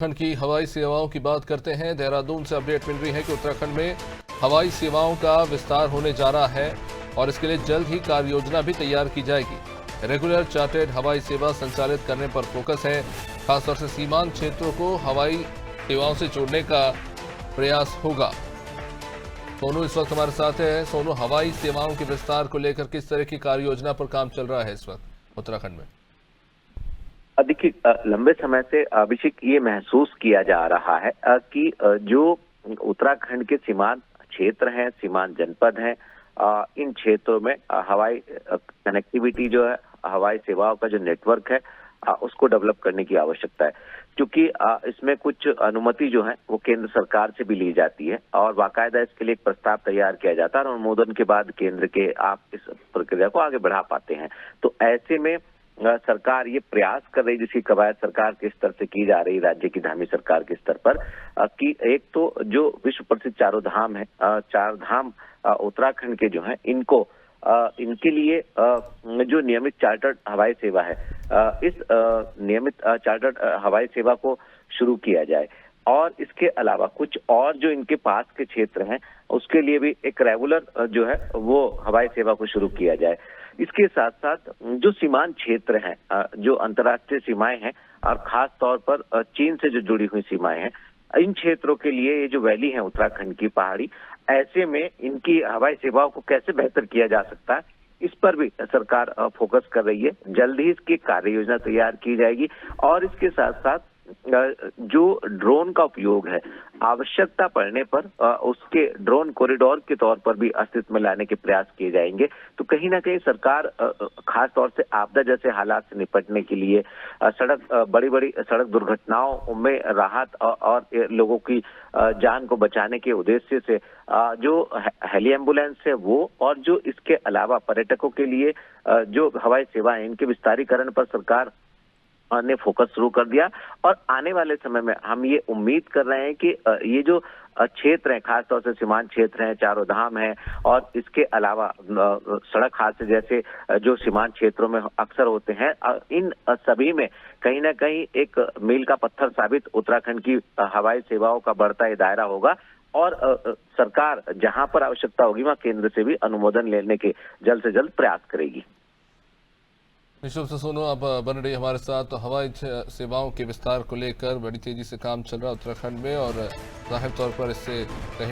उत्तराखंड की हवाई सेवाओं की बात करते हैं। देहरादून से अपडेट मिल रही है कि उत्तराखंड में हवाई सेवाओं का विस्तार होने जा रहा है और इसके लिए जल्द ही कार्य योजना भी तैयार की जाएगी। रेगुलर चार्टर्ड हवाई सेवा संचालित करने पर फोकस है। खासतौर से सीमांत क्षेत्रों को हवाई सेवाओं से जोड़ने का प्रयास होगा। सोनू इस वक्त हमारे साथ है। सोनू, हवाई सेवाओं के विस्तार को लेकर किस तरह की कार्य योजना पर काम चल रहा है इस वक्त उत्तराखंड में? देखिए, लंबे समय से अभिषेक ये महसूस किया जा रहा है कि जो उत्तराखंड के सीमांत क्षेत्र हैं, सीमांत जनपद हैं, इन क्षेत्रों में हवाई कनेक्टिविटी जो है, हवाई सेवाओं का जो नेटवर्क है, उसको डेवलप करने की आवश्यकता है। क्योंकि इसमें कुछ अनुमति जो है वो केंद्र सरकार से भी ली जाती है और बाकायदा इसके लिए एक प्रस्ताव तैयार किया जाता है और अनुमोदन के बाद केंद्र के आप इस प्रक्रिया को आगे बढ़ा पाते हैं। तो ऐसे में सरकार ये प्रयास कर रही, जिसकी कवायद सरकार के स्तर से की जा रही, राज्य की धामी सरकार के स्तर पर, कि एक तो जो विश्व प्रसिद्ध चारों धाम है, चार धाम उत्तराखंड के जो हैं, इनके लिए जो नियमित चार्टर्ड हवाई सेवा है, इस नियमित चार्टर्ड हवाई सेवा को शुरू किया जाए और इसके अलावा कुछ और जो इनके पास के क्षेत्र हैं उसके लिए भी एक रेगुलर जो है वो हवाई सेवा को शुरू किया जाए। इसके साथ साथ जो सीमांत क्षेत्र हैं, जो अंतर्राष्ट्रीय सीमाएं हैं और खास तौर पर चीन से जो जुड़ी हुई सीमाएं हैं, इन क्षेत्रों के लिए ये जो वैली है उत्तराखंड की पहाड़ी, ऐसे में इनकी हवाई सेवाओं को कैसे बेहतर किया जा सकता है, इस पर भी सरकार फोकस कर रही है। जल्द ही इसकी कार्य योजना तैयार की जाएगी और इसके साथ साथ जो ड्रोन का उपयोग है, आवश्यकता पड़ने पर उसके ड्रोन कॉरिडोर के तौर पर भी अस्तित्व में लाने के प्रयास किए जाएंगे। तो कहीं ना कहीं सरकार खास तौर से आपदा जैसे हालात से निपटने के लिए बड़ी बड़ी सड़क दुर्घटनाओं में राहत और लोगों की जान को बचाने के उद्देश्य से जो हेली एम्बुलेंस है वो, और जो इसके अलावा पर्यटकों के लिए जो हवाई सेवाएं, इनके विस्तारीकरण पर सरकार ने फोकस शुरू कर दिया। और आने वाले समय में हम ये उम्मीद कर रहे हैं कि ये जो क्षेत्र है, खासतौर से सीमांत क्षेत्र हैं, चारों धाम है और इसके अलावा सड़क हादसे जैसे जो सीमांत क्षेत्रों में अक्सर होते हैं, इन सभी में कहीं ना कहीं एक मील का पत्थर साबित उत्तराखंड की हवाई सेवाओं का बढ़ता ये दायरा होगा और सरकार जहां पर आवश्यकता होगी वहां केंद्र से भी अनुमोदन लेने के जल्द से जल्द प्रयास करेगी। निश्चित से सोनू, आप बन रही हमारे साथ। तो हवाई सेवाओं के विस्तार को लेकर बड़ी तेजी से काम चल रहा है उत्तराखंड में और जाहिर तौर पर इससे कहीं